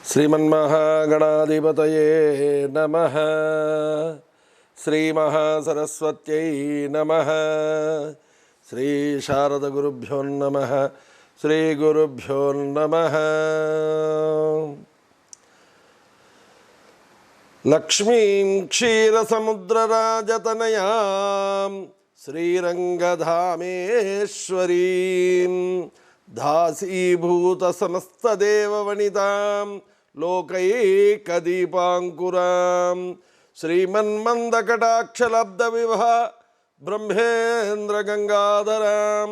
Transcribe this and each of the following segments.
श्रीमन्महागणाधिपतये नमः। श्रीमहासरस्वत्यै नमः। श्रीशारदगुरुभ्यो नमः। श्रीगुरुभ्यो नमः। लक्ष्मीं क्षीरसमुद्रराजतनयां श्रीरङ्गधामेश्वरीं दासीभूतसमस्तदेववनितां लोकैकदीपाङ्कुरां श्रीमन्मन्दकटाक्षलब्धविभा ब्रह्मेन्द्रगङ्गाधरां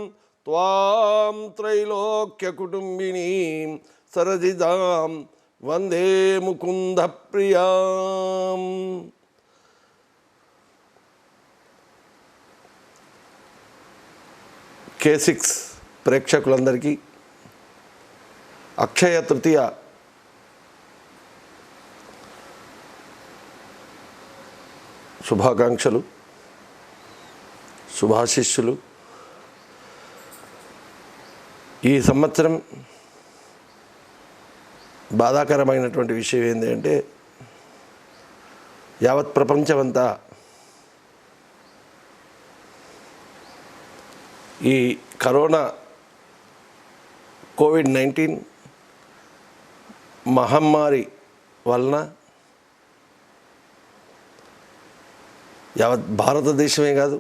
त्वां त्रैलोक्यकुटुम्बिनीं सरसिजां वंदे मुकुंद प्रियां। K6 ప్రేక్షకులందరికీ అక్షయ తృతీయ శుభాకాంక్షలు, శుభాశిస్సులు. ఈ సంవత్సరం బాధాకరమైనటువంటి విషయం ఏంటంటే యావత్ ప్రపంచమంతా ఈ కరోనా కోవిడ్-19 మహమ్మారి వలన యావత్ భారతదేశమే కాదు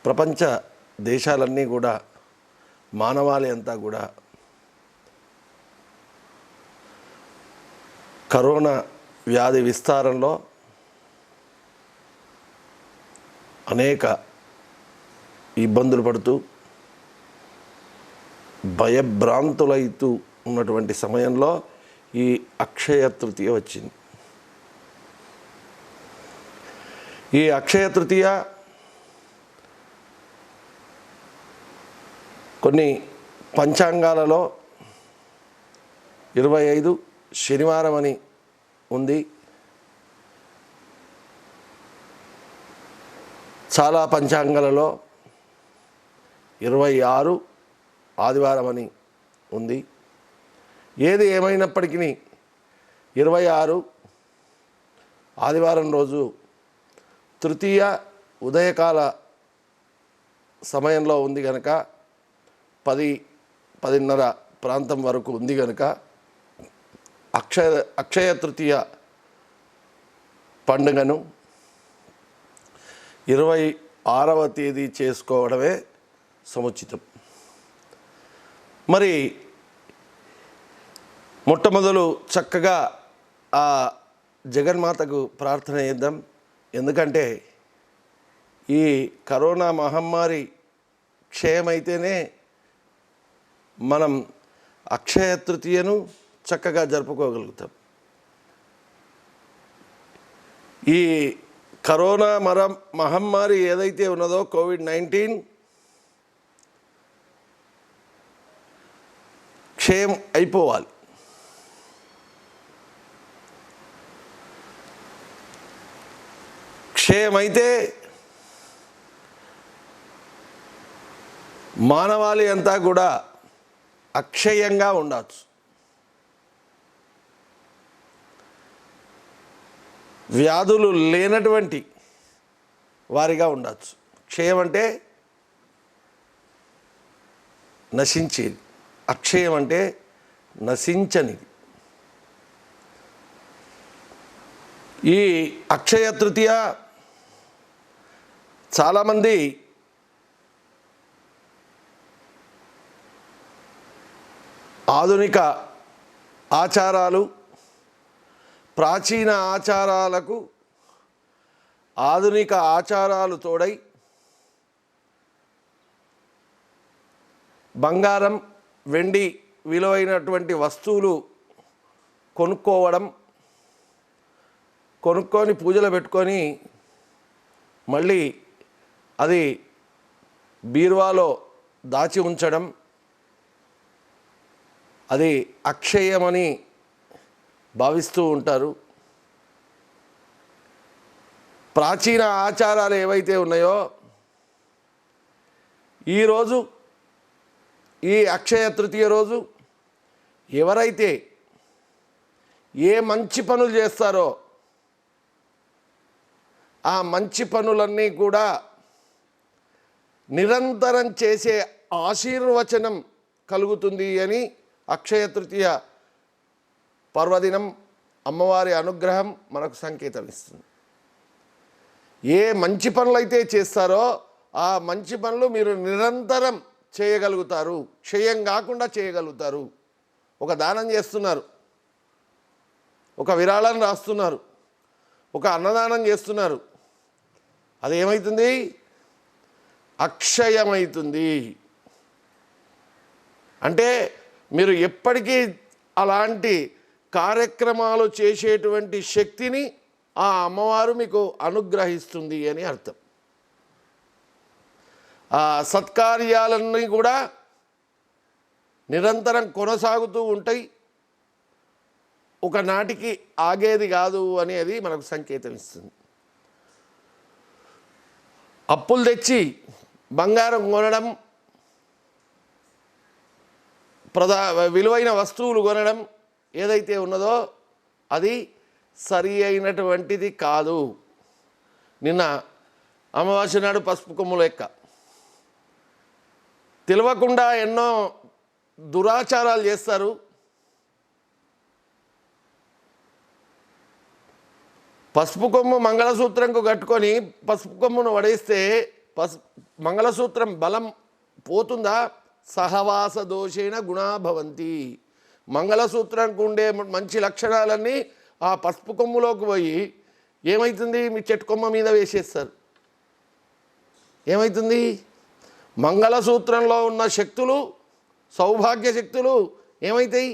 ప్రపంచ దేశాలన్నీ కూడా మానవాళి అంతా కూడా కరోనా వ్యాధి విస్తారంలో అనేక ఇబ్బందులు పడుతూ భయభ్రాంతులైతూ ఉన్నటువంటి సమయంలో ఈ అక్షయ తృతీయ వచ్చింది. ఈ అక్షయ తృతీయ కొన్ని పంచాంగాలలో 25 శనివారం అని ఉంది. చాలా పంచాంగాలలో 26 ఆదివారం అని ఉంది. ఏది ఏమైనప్పటికీ 26 ఆదివారం రోజు తృతీయ ఉదయకాల సమయంలో ఉంది కనుక 10-10:30 ప్రాంతం వరకు ఉంది కనుక అక్షయ తృతీయ పండుగను 26వ తేదీ చేసుకోవడమే సముచితం. మరి మొట్టమొదలు చక్కగా ఆ జగన్మాతకు ప్రార్థన చేద్దాం. ఎందుకంటే ఈ కరోనా మహమ్మారి క్షయమైతేనే మనం అక్షయ తృతీయను చక్కగా జరుపుకోగలుగుతాం. ఈ కరోనా మహమ్మారి ఏదైతే ఉన్నదో కోవిడ్-19 క్షయం అయిపోవాలి. క్షయమైతే మానవాళి అంతా కూడా అక్షయంగా ఉండవచ్చు. వ్యాధులు లేనటువంటి వారిగా ఉండవచ్చు. క్షయం అంటే నశించేది, అక్షయం అంటే నశించనిది. ఈ అక్షయ తృతీయ చాలామంది ఆధునిక ఆచారాలు, ప్రాచీన ఆచారాలకు ఆధునిక ఆచారాలు తోడై బంగారం, వెండి విలువైనటువంటి వస్తువులు కొనుక్కొని పూజలు పెట్టుకొని మళ్ళీ అది బీరువాలో దాచి ఉంచడం, అది అక్షయమని భావిస్తూ ఉంటారు. ప్రాచీన ఆచారాలు ఏవైతే ఉన్నాయో ఈరోజు ఈ అక్షయ తృతీయ రోజు ఎవరైతే ఏ మంచి పనులు చేస్తారో ఆ మంచి పనులన్నీ కూడా నిరంతరం చేసే ఆశీర్వచనం కలుగుతుంది అని అక్షయ తృతీయ పర్వదినం అమ్మవారి అనుగ్రహం మనకు సంకేతం ఇస్తుంది. ఏ మంచి పనులైతే చేస్తారో ఆ మంచి పనులు మీరు నిరంతరం చేయగలుగుతారు, క్షయం కాకుండా చేయగలుగుతారు. ఒక దానం చేస్తున్నారు, ఒక విరాళం రాస్తున్నారు, ఒక అన్నదానం చేస్తున్నారు, అది ఏమవుతుంది? అక్షయమవుతుంది. అంటే మీరు ఎప్పటికీ అలాంటి కార్యక్రమాలు చేసేటువంటి శక్తిని ఆ అమ్మవారు మీకు అనుగ్రహిస్తుంది అని అర్థం. ఆ సత్కార్యాలన్నీ కూడా నిరంతరం కొనసాగుతూ ఉంటాయి, ఒకనాటికి ఆగేది కాదు అనేది మనకు సంకేతం ఇస్తుంది. అప్పులు తెచ్చి బంగారం కొనడం, విలువైన వస్తువులు కొనడం ఏదైతే ఉన్నదో అది సరి అయినటువంటిది కాదు. నిన్న అమావాస్య నాడు పసుపు కొమ్ము లెక్క తెలియకుండా ఎన్నో దురాచారాలు చేస్తారు. పసుపు కొమ్ము మంగళసూత్రంకు కట్టుకొని పసుపు కొమ్మును వడేస్తే మంగళసూత్రం బలం పోతుందా? సహవాస దోషేణ గుణా భవంతి. మంగళసూత్రానికి ఉండే మంచి లక్షణాలన్నీ ఆ పసుపు కొమ్ములోకి పోయి ఏమవుతుంది? మీ చెట్టు కొమ్మ మీద వేసేస్తారు. ఏమవుతుంది? మంగళసూత్రంలో ఉన్న శక్తులు, సౌభాగ్య శక్తులు ఏమవుతాయి?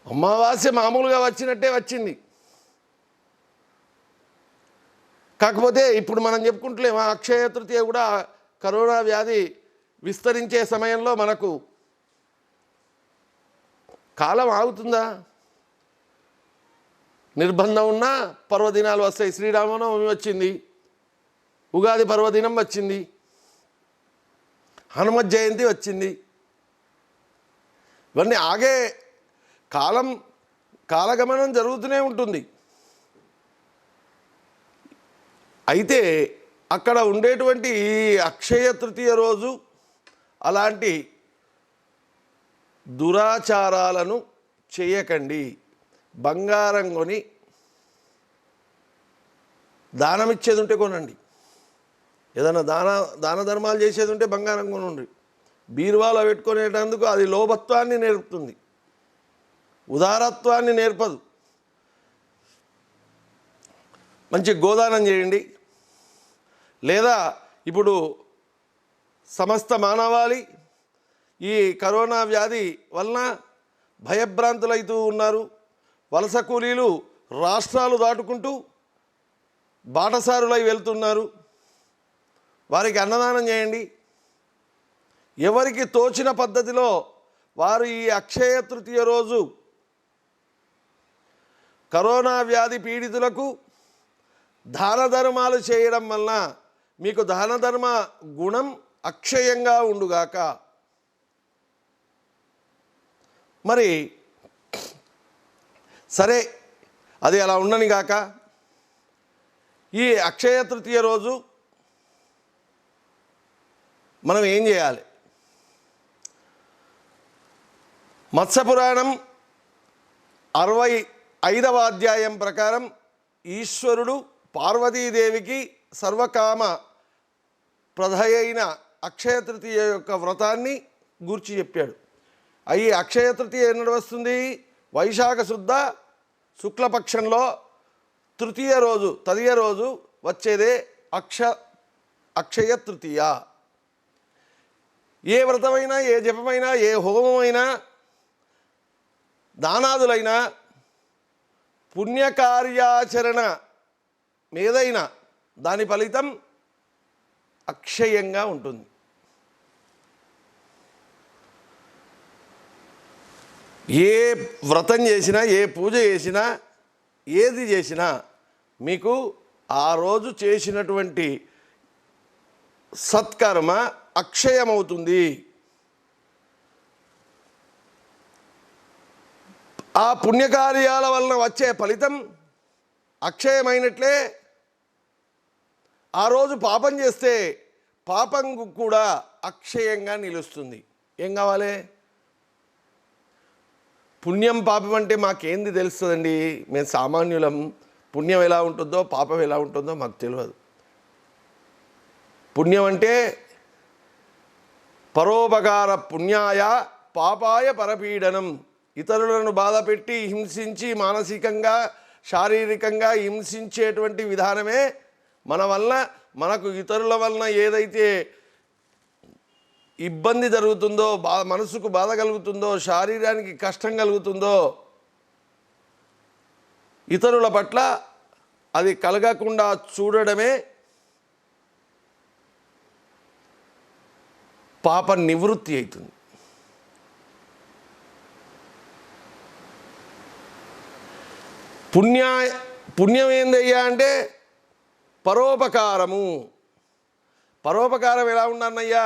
అమావాస్య మామూలుగా వచ్చినట్టే వచ్చింది. కాకపోతే ఇప్పుడు మనం చెప్పుకుంటలేము, అక్షయ తృతీయ కూడా కరోనా వ్యాధి విస్తరించే సమయంలో మనకు కాలం ఆగుతుందా? నిర్బంధం ఉన్నా పర్వదినాలు వస్తాయి. శ్రీరామనవమి వచ్చింది, ఉగాది పర్వదినం వచ్చింది, హనుమత్ జయంతి వచ్చింది. ఇవన్నీ ఆగే కాలగమనం జరుగుతూనే ఉంటుంది. అయితే అక్కడ ఉండేటువంటి ఈ అక్షయ తృతీయ రోజు అలాంటి దురాచారాలను చేయకండి. బంగారం కొని దానం ఇచ్చేది ఉంటే కొనండి. ఏదైనా దాన ధర్మాలు చేసేది ఉంటే బంగారం కొనండి. బీరువాలో పెట్టుకునేటందుకు అది లోభత్వాన్ని నేర్పుతుంది, ఉదారత్వాన్ని నేర్పదు. మంచి గోదానం చేయండి. లేదా ఇప్పుడు సమస్త మానవాళి ఈ కరోనా వ్యాధి వలన భయభ్రాంతులైతూ ఉన్నారు. వలస కూలీలు రాష్ట్రాలు దాటుకుంటూ బాటసారులై వెళ్తున్నారు. వారికి అన్నదానం చేయండి. ఎవరికి తోచిన పద్ధతిలో వారు ఈ అక్షయ తృతీయ రోజు కరోనా వ్యాధి పీడితులకు దాన ధర్మాలు చేయడం వలన మీకు దాన ధర్మ గుణం అక్షయంగా ఉండుగాక. మరి సరే, అది అలా ఉండని గాక. ఈ అక్షయ తృతీయ రోజు మనం ఏం చేయాలి? మత్స్యపురాణం 65వ అధ్యాయం ప్రకారం ఈశ్వరుడు పార్వతీదేవికి సర్వకామ ప్రదయైన అక్షయ తృతీయ యొక్క వ్రతాన్ని గూర్చి చెప్పాడు. ఈ అక్షయ తృతీయ ఎన్నడు వస్తుంది? వైశాఖ శుద్ధ శుక్లపక్షంలో తృతీయ రోజు, తదియ రోజు వచ్చేదే అక్షయ తృతీయ. ఏ వ్రతమైనా, ఏ జపమైనా, ఏ హోమమైనా, దానాదులైనా, పుణ్యకార్యాచరణ ఏదైనా దాని ఫలితం అక్షయంగా ఉంటుంది. ఏ వ్రతం చేసినా, ఏ పూజ చేసినా, ఏది చేసినా మీకు ఆ రోజు చేసినటువంటి సత్కర్మ అక్షయమవుతుంది. ఆ పుణ్యకార్యాల వలన వచ్చే ఫలితం అక్షయమైనట్లే ఆ రోజు పాపం చేస్తే పాపం కూడా అక్షయంగా నిలుస్తుంది. ఏం కావాలి? పుణ్యం పాపం అంటే మాకేంది తెలుస్తుందండి? మేము సామాన్యులం. పుణ్యం ఎలా ఉంటుందో పాపం ఎలా ఉంటుందో మాకు తెలియదు. పుణ్యం అంటే పరోపకార పుణ్యాయ పాపాయ పరపీడనం. ఇతరులను బాధపెట్టి హింసించి మానసికంగా శారీరకంగా హింసించేటువంటి విధానమే మన వలన మనకు ఇతరుల వలన ఏదైతే ఇబ్బంది జరుగుతుందో, మనసుకు బాధ కలుగుతుందో, శారీరానికి కష్టం కలుగుతుందో, ఇతరుల పట్ల అది కలగకుండా చూడడమే పాప నివృత్తి అవుతుంది. పుణ్యం ఏందయ్యా అంటే పరోపకారము. పరోపకారం ఎలా ఉండన్నయ్యా?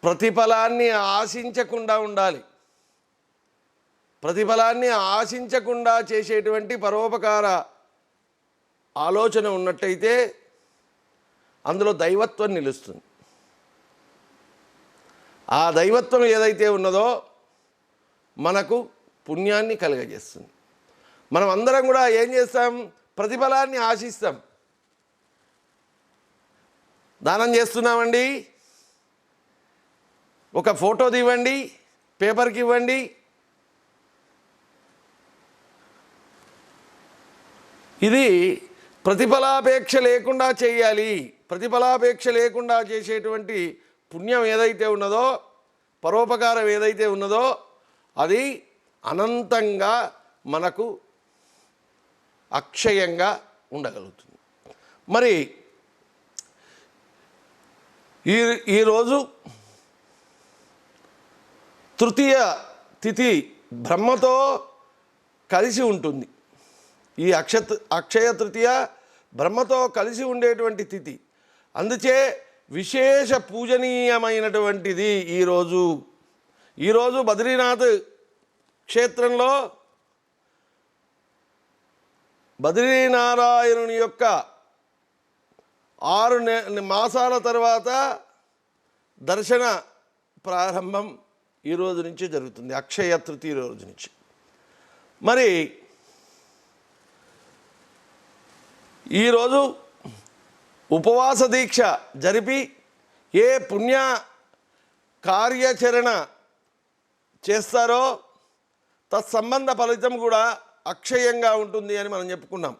ప్రతిఫలాన్ని ఆశించకుండా ఉండాలి. ప్రతిఫలాన్ని ఆశించకుండా చేసేటువంటి పరోపకార ఆలోచన ఉన్నట్టయితే అందులో దైవత్వం నిలుస్తుంది. ఆ దైవత్వం ఏదైతే ఉన్నదో మనకు పుణ్యాన్ని కలుగజేస్తుంది. మనం అందరం కూడా ఏం చేస్తాం? ప్రతిఫలాన్ని ఆశిస్తాం. దానం చేస్తున్నామండి, ఒక ఫోటో తీవండి, పేపర్కి ఇవ్వండి, ఇది ప్రతిఫలాపేక్ష లేకుండా చేయాలి. ప్రతిఫలాపేక్ష లేకుండా చేసేటువంటి పుణ్యం ఏదైతే ఉన్నదో, పరోపకారం ఏదైతే ఉన్నదో అది అనంతంగా మనకు అక్షయంగా ఉండగలుగుతుంది. మరి ఈరోజు తృతీయ తిథి బ్రహ్మతో కలిసి ఉంటుంది. ఈ అక్షయ తృతీయ బ్రహ్మతో కలిసి ఉండేటువంటి తిథి. అందుచే విశేష పూజనీయమైనటువంటిది ఈరోజు బద్రీనాథ్ క్షేత్రంలో బద్రీనారాయణుని యొక్క 6 మాసాల తర్వాత దర్శన ప్రారంభం ఈరోజు నుంచి జరుగుతుంది, అక్షయ తృతీయ రోజు నుంచి. మరి ఈరోజు ఉపవాస దీక్ష జరిపి ఏ పుణ్య కార్యాచరణ చేస్తారో తత్సంబంధ ఫలితం కూడా అక్షయంగా ఉంటుంది అని మనం చెప్పుకున్నాం.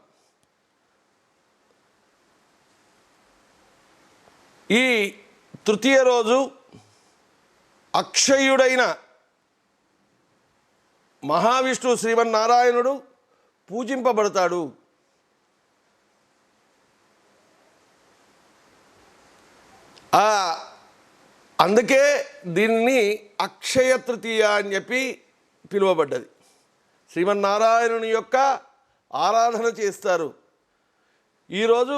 ఈ తృతీయ రోజు అక్షయుడైన మహావిష్ణు శ్రీమన్నారాయణుడు పూజింపబడతాడు. అందుకే దీన్ని అక్షయ తృతీయ అని చెప్పి పిలువబడ్డది. శ్రీమన్నారాయణుని యొక్క ఆరాధన చేస్తారు. ఈరోజు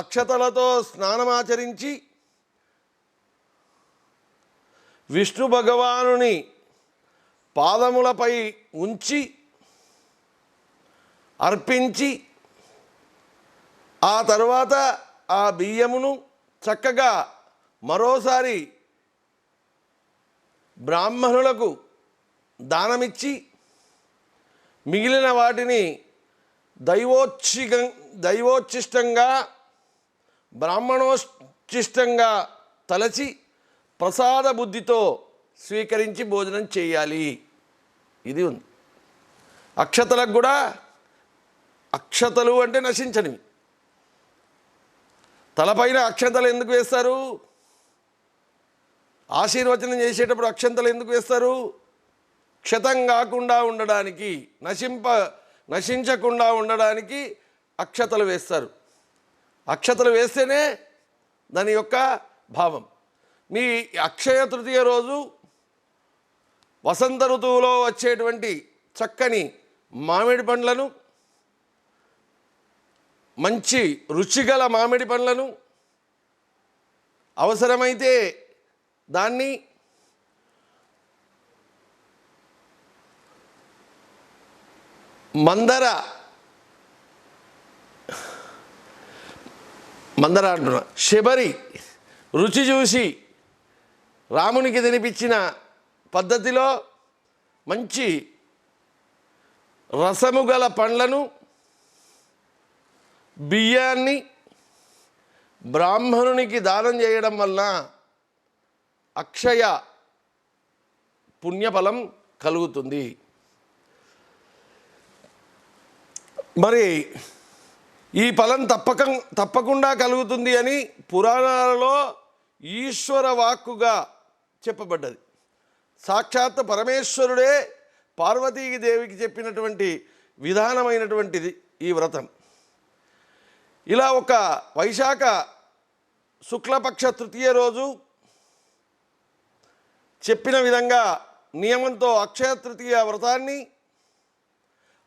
అక్షతలతో స్నానమాచరించి విష్ణు భగవానుని పాదములపై ఉంచి అర్పించి ఆ తర్వాత ఆ బియ్యమును చక్కగా మరోసారి బ్రాహ్మణులకు దానమిచ్చి మిగిలిన వాటిని దైవోచ్ఛిష్టంగా బ్రాహ్మణోచ్ఛిష్టంగా తలచి ప్రసాద బుద్ధితో స్వీకరించి భోజనం చేయాలి. ఇది ఉంది. అక్షతలకు కూడా, అక్షతలు అంటే నశించనివి. తలపైన అక్షంతలు ఎందుకు వేస్తారు? ఆశీర్వచనం చేసేటప్పుడు అక్షంతలు ఎందుకు వేస్తారు? క్షతం కాకుండా ఉండడానికి, నశించకుండా ఉండడానికి అక్షతలు వేస్తారు. అక్షతలు వేస్తేనే దాని యొక్క భావం. మీ అక్షయ తృతీయ రోజు వసంత ఋతువులో వచ్చేటువంటి చక్కని మామిడి పండ్లను, మంచి రుచిగల మామిడి పండ్లను అవసరమైతే దాన్ని మందర అంటున్నా, శబరి రుచి చూసి రామునికి తినిపించిన పద్ధతిలో మంచి రసము గల పండ్లను, బియ్యాన్ని బ్రాహ్మణునికి దానం చేయడం వలన అక్షయ పుణ్యఫలం కలుగుతుంది. మరి ఈ ఫలం తప్పకుండా కలుగుతుంది అని పురాణాలలో ఈశ్వర వాక్కుగా చెప్పబడ్డది. సాక్షాత్ పరమేశ్వరుడే పార్వతీకి దేవికి చెప్పినటువంటి విధానమైనటువంటిది ఈ వ్రతం. ఇలా ఒక వైశాఖ శుక్లపక్ష తృతీయ రోజు చెప్పిన విధంగా నియమంతో అక్షయ తృతీయ వ్రతాన్ని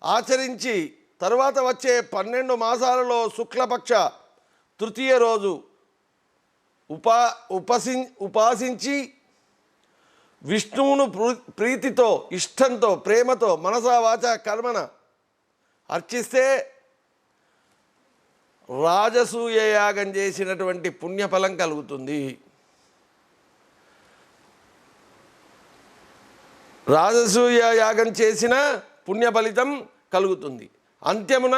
ఆచరించి తర్వాత వచ్చే 12 మాసాలలో శుక్లపక్ష తృతీయ రోజు ఉపాసించి విష్ణువును ప్రీతితో, ఇష్టంతో, ప్రేమతో మనసా వాచ కర్మన అర్చిస్తే రాజసూయ యాగం చేసినటువంటి పుణ్యఫలం కలుగుతుంది. రాజసూయ యాగం చేసిన పుణ్య ఫలితం కలుగుతుంది. అంత్యమున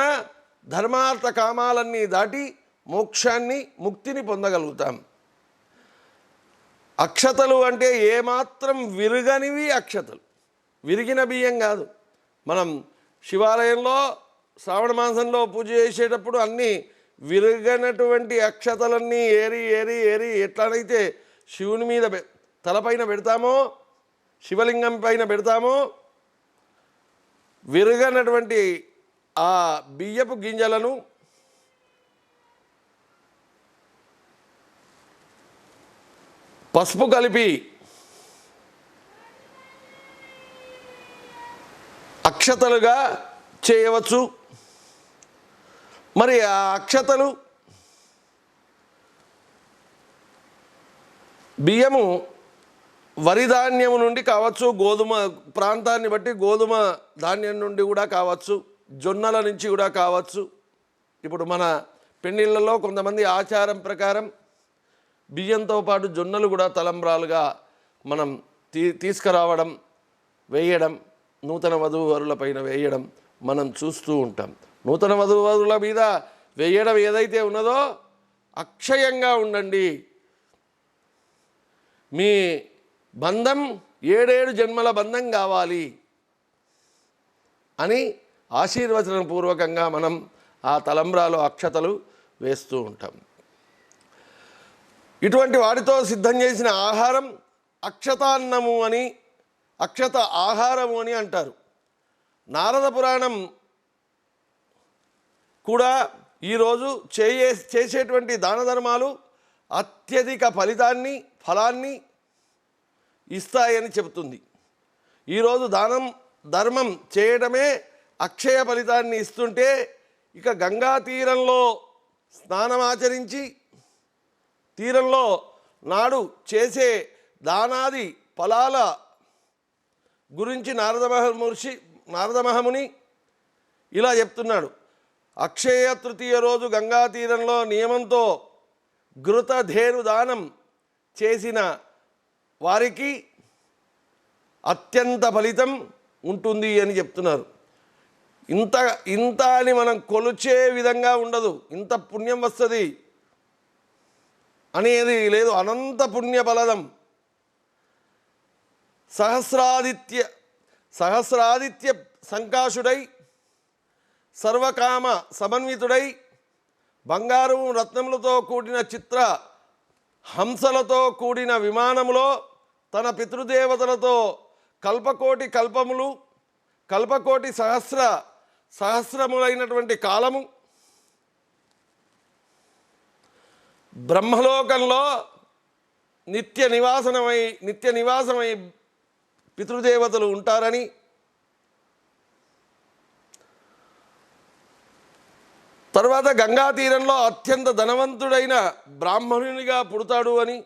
ధర్మార్థ కామాలన్నీ దాటి మోక్షాన్ని, ముక్తిని పొందగలుగుతాం. అక్షతలు అంటే ఏమాత్రం విరగనివి అక్షతలు, విరిగిన బియ్యం కాదు. మనం శివాలయంలో శ్రావణ మాసంలో పూజ చేసేటప్పుడు అన్నీ విరగనటువంటి అక్షతలన్నీ ఏరి ఏరి ఏరి ఎట్లనైతే శివుని మీద తలపైన పెడతామో, శివలింగం పైన పెడతామో, విరగనటువంటి ఆ బియ్యపు గింజలను పసుపు కలిపి అక్షతలుగా చేయవచ్చు. మరి ఆ అక్షతలు బియ్యము వరి ధాన్యము నుండి కావచ్చు, గోధుమ ప్రాంతాన్ని బట్టి గోధుమ ధాన్యం నుండి కూడా కావచ్చు, జొన్నల నుంచి కూడా కావచ్చు. ఇప్పుడు మన పెళ్ళిళ్ళలో కొంతమంది ఆచారం ప్రకారం బియ్యంతో పాటు జొన్నలు కూడా తలంబ్రాలుగా మనం తీసుకురావడం, వేయడం, నూతన వధూవరుల పైన వేయడం మనం చూస్తూ ఉంటాం. నూతన వధూవరుల మీద వేయడం ఏదైతే ఉన్నదో, అక్షయంగా ఉండండి, మీ బంధం 7 జన్మల బంధం కావాలి అని ఆశీర్వచన పూర్వకంగా మనం ఆ తలంబ్రాలో అక్షతలు వేస్తూ ఉంటాం. ఇటువంటి వాటితో సిద్ధం చేసిన ఆహారం అక్షతాన్నము అని, అక్షత ఆహారము అని అంటారు. నారద పురాణం కూడా ఈరోజు చేసేటువంటి దాన ధర్మాలు అత్యధిక ఫలాన్ని ఇస్తాయని చెబుతుంది. ఈరోజు ధర్మం చేయడమే అక్షయ ఫలితాన్ని ఇస్తుంటే, ఇక గంగా తీరంలో స్నానమాచరించి తీరంలో నాడు చేసే దానాది ఫలాల గురించి నారద మహముని ఇలా చెప్తున్నాడు. అక్షయ తృతీయ రోజు గంగా తీరంలో నియమంతో ఘృతధేను దానం చేసిన వారికి అత్యంత ఫలితం ఉంటుంది అని చెప్తున్నారు. ఇంత అని మనం కొలిచే విధంగా ఉండదు, ఇంత పుణ్యం వస్తుంది అనేది లేదు. అనంత పుణ్య ఫలదం. సహస్రాదిత్య సంకాశుడై, సర్వకామ సమన్వితుడై, బంగారు రత్నములతో కూడిన చిత్ర హంసలతో కూడిన విమానములో తన పితృదేవతలతో కల్పకోటి సహస్రములైనటువంటి కాలము బ్రహ్మలోకంలో నిత్య నివాసమై పితృదేవతలు ఉంటారని, తర్వాత గంగా తీరంలో అత్యంత ధనవంతుడైన బ్రాహ్మణునిగా పుడతాడు అని,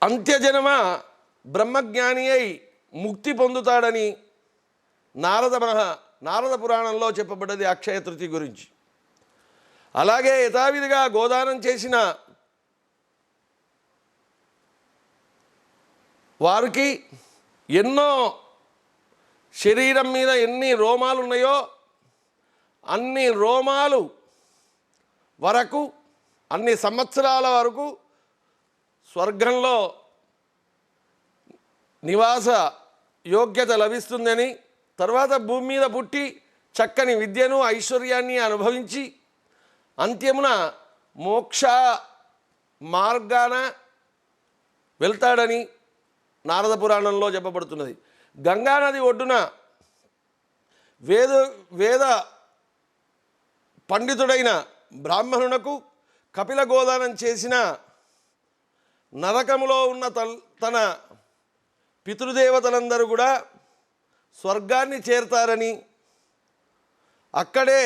అంత్యజన్మ బ్రహ్మజ్ఞాని అయి ముక్తి పొందుతాడని నారద పురాణంలో చెప్పబడ్డది అక్షయ తృతీయ గురించి. అలాగే యథావిధిగా గోదానం చేసిన వారికి ఎన్నో శరీరం మీద ఎన్ని రోమాలు ఉన్నాయో అన్ని రోమాలు వరకు, అన్ని సంవత్సరాల వరకు స్వర్గంలో నివాస యోగ్యత లభిస్తుందని, తర్వాత భూమి మీద పుట్టి చక్కని విద్యను ఐశ్వర్యాన్ని అనుభవించి అంత్యమున మోక్ష మార్గాన వెళ్తాడని నారద పురాణంలో చెప్పబడుతున్నది. గంగానది ఒడ్డున వేద పండితుడైన బ్రాహ్మణునకు కపిల గోదానం చేసిన నరకములో ఉన్న తన పితృదేవతలందరూ కూడా స్వర్గాన్ని చేరతారని, అక్కడే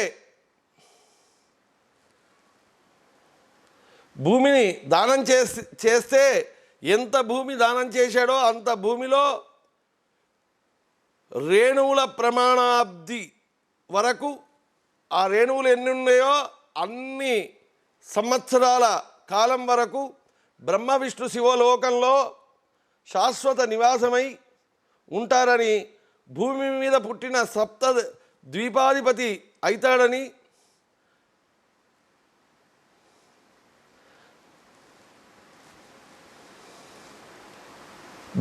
భూమిని దానం చేస్తే ఎంత భూమి దానం చేశాడో అంత భూమిలో రేణువుల ప్రమాణాబ్ది వరకు, ఆ రేణువులు ఎన్ని ఉన్నాయో అన్ని సంవత్సరాల కాలం వరకు బ్రహ్మ విష్ణు శివలోకంలో శాశ్వత నివాసమై ఉంటారని, భూమి మీద పుట్టిన సప్త ద్వీపాధిపతి అవుతాడని,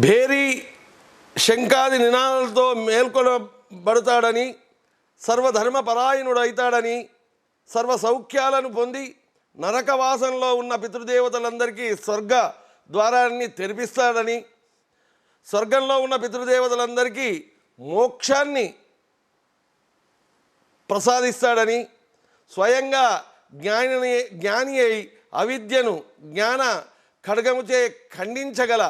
భేరీ శంఖాది నినాదాలతో మేల్కొనబడతాడని, సర్వధర్మపరాయణుడు అవుతాడని, సర్వ సౌఖ్యాలను పొంది నరకవాసంలో ఉన్న పితృదేవతలందరికీ స్వర్గ ద్వారాన్ని తెరిపిస్తాడని, స్వర్గంలో ఉన్న పితృదేవతలందరికీ మోక్షాన్ని ప్రసాదిస్తాడని, స్వయంగా జ్ఞాని అయి అవిద్యను జ్ఞాన ఖడ్గముచే ఖండించగల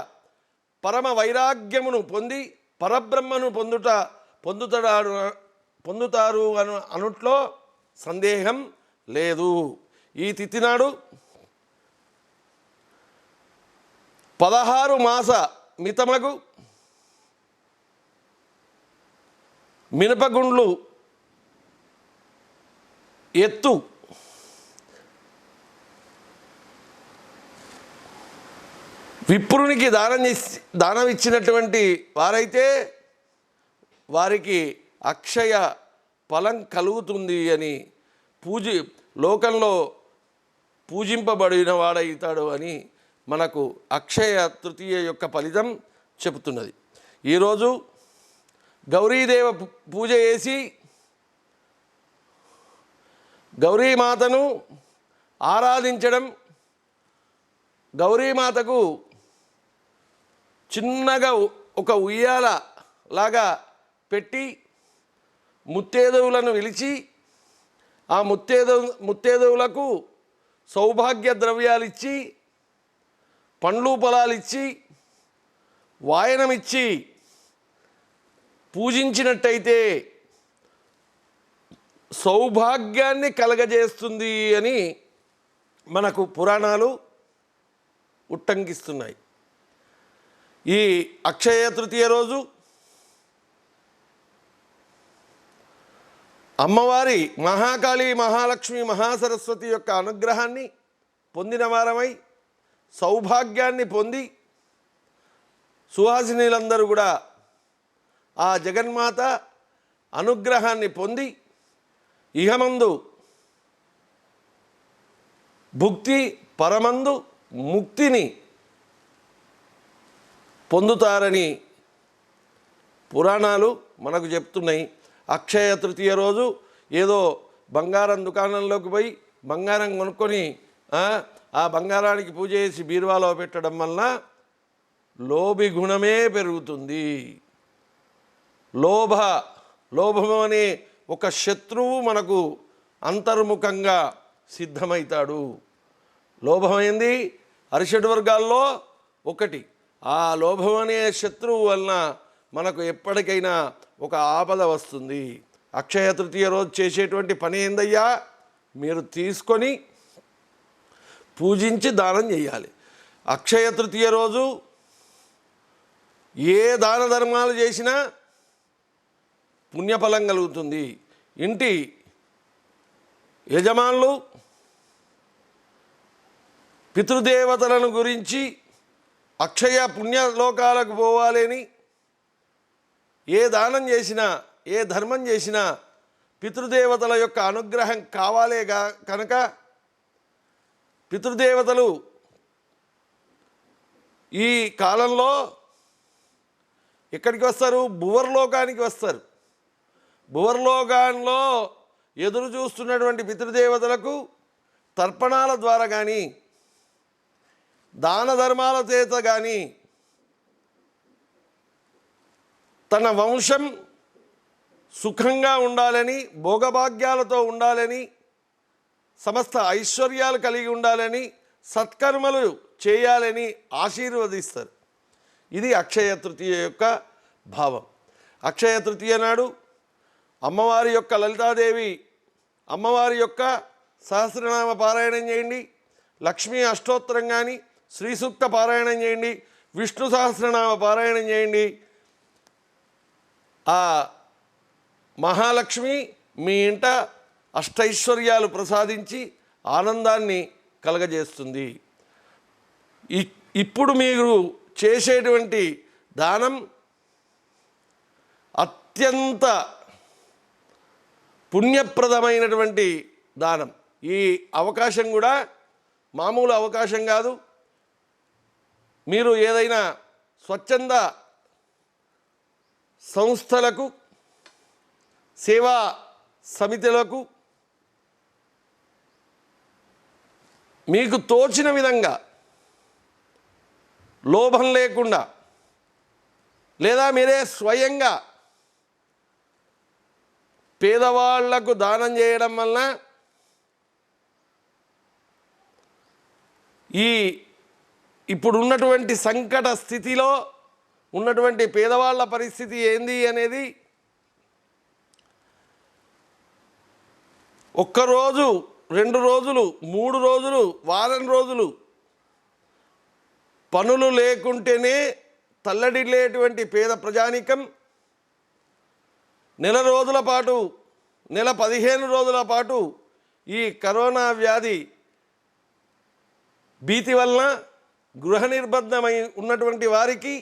పరమ వైరాగ్యమును పొంది పరబ్రహ్మను పొందుతారు అనుట్లో సందేహం లేదు. ఈ తిథి నాడు 16 మాస మితమగు మినపగుండ్లు ఎత్తు విప్రునికి దానం ఇచ్చినటువంటి వారైతే వారికి అక్షయ ఫలం కలుగుతుంది అని, లోకంలో పూజింపబడిన వాడవుతాడు అని మనకు అక్షయ తృతీయ యొక్క ఫలితం చెబుతున్నది. ఈరోజు గౌరీదేవ పూజ చేసి గౌరీమాతను ఆరాధించడం, గౌరీమాతకు చిన్నగా ఒక ఉయ్యాల లాగా పెట్టి ముత్తేదువులను పిలిచి ఆ ముత్తేదువులకు సౌభాగ్య ద్రవ్యాలు ఇచ్చి, పండ్లు పొలాలు ఇచ్చి, వాయనమిచ్చి పూజించినట్టయితే సౌభాగ్యాన్ని కలగజేస్తుంది అని మనకు పురాణాలు ఉట్టంకిస్తున్నాయి. ఈ అక్షయ తృతీయ రోజు అమ్మవారి మహాకాళి, మహాలక్ష్మి, మహాసరస్వతి యొక్క అనుగ్రహాన్ని పొందిన వారమై సౌభాగ్యాన్ని పొంది సుహాసినీలందరూ కూడా ఆ జగన్మాత అనుగ్రహాన్ని పొంది ఇహమందు భుక్తి, పరమందు ముక్తిని పొందుతారని పురాణాలు మనకు చెప్తున్నాయి. అక్షయ తృతీయ రోజు ఏదో బంగారం దుకాణంలోకి పోయి బంగారం కొనుక్కొని ఆ బంగారానికి పూజ చేసి బీరువాలో పెట్టడం వలన లోభి గుణమే పెరుగుతుంది. లోభం అనే ఒక శత్రువు మనకు అంతర్ముఖంగా సిద్ధమవుతాడు. లోభమైంది అరిషడ్ వర్గాల్లో ఒకటి. ఆ లోభం అనే శత్రువు వలన మనకు ఎప్పటికైనా ఒక ఆపద వస్తుంది. అక్షయ తృతీయ రోజు చేసేటువంటి పని ఏందయ్యా, మీరు తీసుకొని పూజించి దానం చేయాలి. అక్షయ తృతీయ రోజు ఏ దాన ధర్మాలు చేసినా పుణ్యఫలం కలుగుతుంది. ఇంటి యజమానులు పితృదేవతలను గురించి అక్షయ పుణ్యలోకాలకు పోవాలని ఏ దానం చేసినా, ఏ ధర్మం చేసినా పితృదేవతల యొక్క అనుగ్రహం కావాలేగా కనుక పితృదేవతలు ఈ కాలంలో ఎక్కడికి వస్తారు? భువర్లోకానికి వస్తారు. భువర్లోకంలో ఎదురు చూస్తున్నటువంటి పితృదేవతలకు తర్పణాల ద్వారా కానీ దాన ధర్మాల చేత కానీ తన వంశం సుఖంగా ఉండాలని, భోగభాగ్యాలతో ఉండాలని, సమస్త ఐశ్వర్యాలు కలిగి ఉండాలని, సత్కర్మలు చేయాలని ఆశీర్వదిస్తారు. ఇది అక్షయ తృతీయ యొక్క భావం. అక్షయ తృతీయ నాడు అమ్మవారి యొక్క లలితాదేవి అమ్మవారి యొక్క సహస్రనామ పారాయణం చేయండి. లక్ష్మీ అష్టోత్తరం కానీ శ్రీ సూక్త పారాయణం చేయండి. విష్ణు సహస్రనామ పారాయణం చేయండి. ఆ మహాలక్ష్మి మీ ఇంట అష్టైశ్వర్యాలు ప్రసాదించి ఆనందాన్ని కలగజేస్తుంది. ఇప్పుడు మీరు చేసేటువంటి దానం అత్యంత పుణ్యప్రదమైనటువంటి దానం. ఈ అవకాశం కూడా మామూలు అవకాశం కాదు. మీరు ఏదైనా స్వచ్ఛంద సంస్థలకు, సేవా సమితులకు మీకు తోచిన విధంగా లోభం లేకుండా, లేదా మీరే స్వయంగా పేదవాళ్లకు దానం చేయడం వలన ఇప్పుడున్నటువంటి సంకట స్థితిలో ఉన్నటువంటి పేదవాళ్ళ పరిస్థితి ఏంది అనేది ఒక్కరోజు, 2 రోజులు, 3 రోజులు, వారం రోజులు పనులు లేకుంటేనే తల్లడిల్లేటువంటి పేద ప్రజానికం నెల రోజుల పాటు, నెల 15 రోజుల పాటు ఈ కరోనా వ్యాధి భీతి వలన గృహ నిర్బంధమై ఉన్నటువంటి వారికి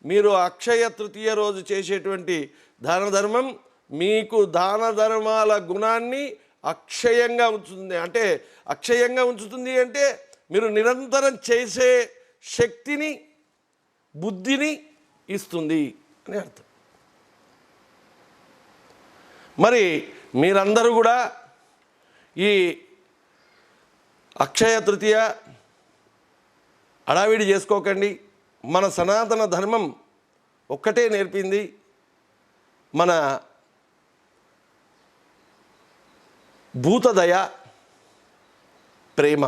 మీరు అక్షయ తృతీయ రోజు చేసేటువంటి దాన ధర్మం మీకు దాన ధర్మాల గుణాన్ని అక్షయంగా ఉంచుతుంది. అంటే అక్షయంగా ఉంచుతుంది అంటే మీరు నిరంతరం చేసే శక్తిని, బుద్ధిని ఇస్తుంది అని అర్థం. మరి మీరందరూ కూడా ఈ అక్షయ తృతీయ హడావిడి చేసుకోకండి. మన సనాతన ధర్మం ఒక్కటే నేర్పింది, మన భూతదయ, ప్రేమ.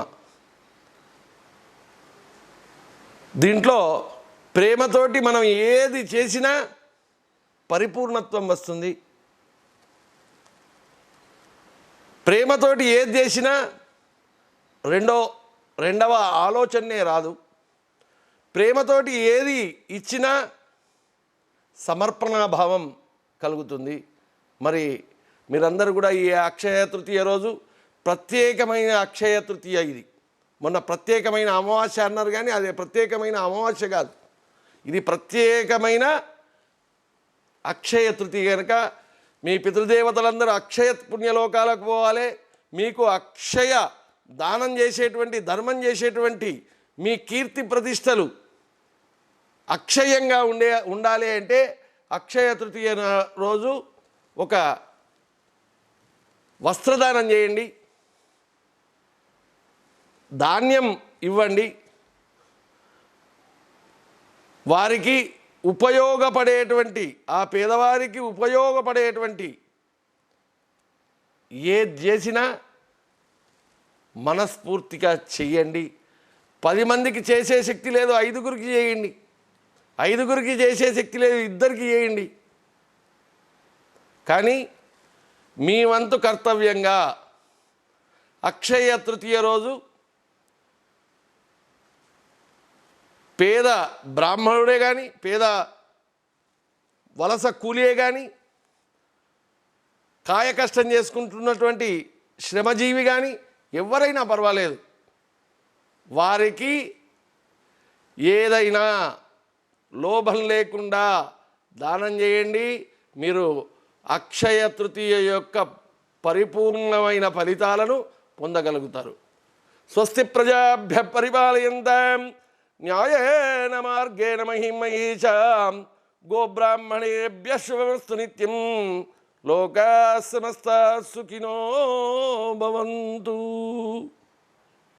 దీంట్లో ప్రేమతోటి మనం ఏది చేసినా పరిపూర్ణత్వం వస్తుంది. ప్రేమతోటి ఏది చేసినా రెండవ ఆలోచనే రాదు. ప్రేమతోటి ఏది ఇచ్చినా సమర్పణాభావం కలుగుతుంది. మరి మీరందరూ కూడా ఈ అక్షయ తృతీయ రోజు ప్రత్యేకమైన అక్షయ తృతీయ. ఇది మొన్న ప్రత్యేకమైన అమావాస్య అన్నారు, కానీ అది ప్రత్యేకమైన అమావాస్య కాదు, ఇది ప్రత్యేకమైన అక్షయ తృతీయ. కనుక మీ పితృదేవతలందరూ అక్షయ పుణ్యలోకాలకు పోవాలి. మీకు అక్షయ దానం చేసేటువంటి, ధర్మం చేసేటువంటి మీ కీర్తి ప్రతిష్టలు అక్షయంగా ఉండాలి అంటే అక్షయ తృతీయ రోజు ఒక వస్త్రదానం చేయండి, ధాన్యం ఇవ్వండి. వారికి ఉపయోగపడేటువంటి, ఆ పేదవారికి ఉపయోగపడేటువంటి ఏది చేసినా మనస్ఫూర్తిగా చెయ్యండి. 10 మందికి చేసే శక్తి లేదు, 5గురికి చేయండి. 5గురికి చేసే శక్తి లేదు, 2కి చేయండి. కానీ మీ వంతు కర్తవ్యంగా అక్షయ తృతీయ రోజు పేద బ్రాహ్మణుడే కానీ, పేద వలస కూలియే కానీ, కాయ కష్టం చేసుకుంటున్నటువంటి శ్రమజీవి కానీ ఎవరైనా పర్వాలేదు, వారికి ఏదైనా లోభం లేకుండా దానం చేయండి. మీరు అక్షయ తృతీయ యొక్క పరిపూర్ణమైన ఫలితాలను పొందగలుగుతారు. స్వస్తి ప్రజాభ్య పరిపాలయంతాం న్యాయేన మార్గేణ మహిం మహీషాం గోబ్రాహ్మణేభ్య శుభమస్తు నిత్యం. లోకా సమస్తా సుఖినో భవంతు.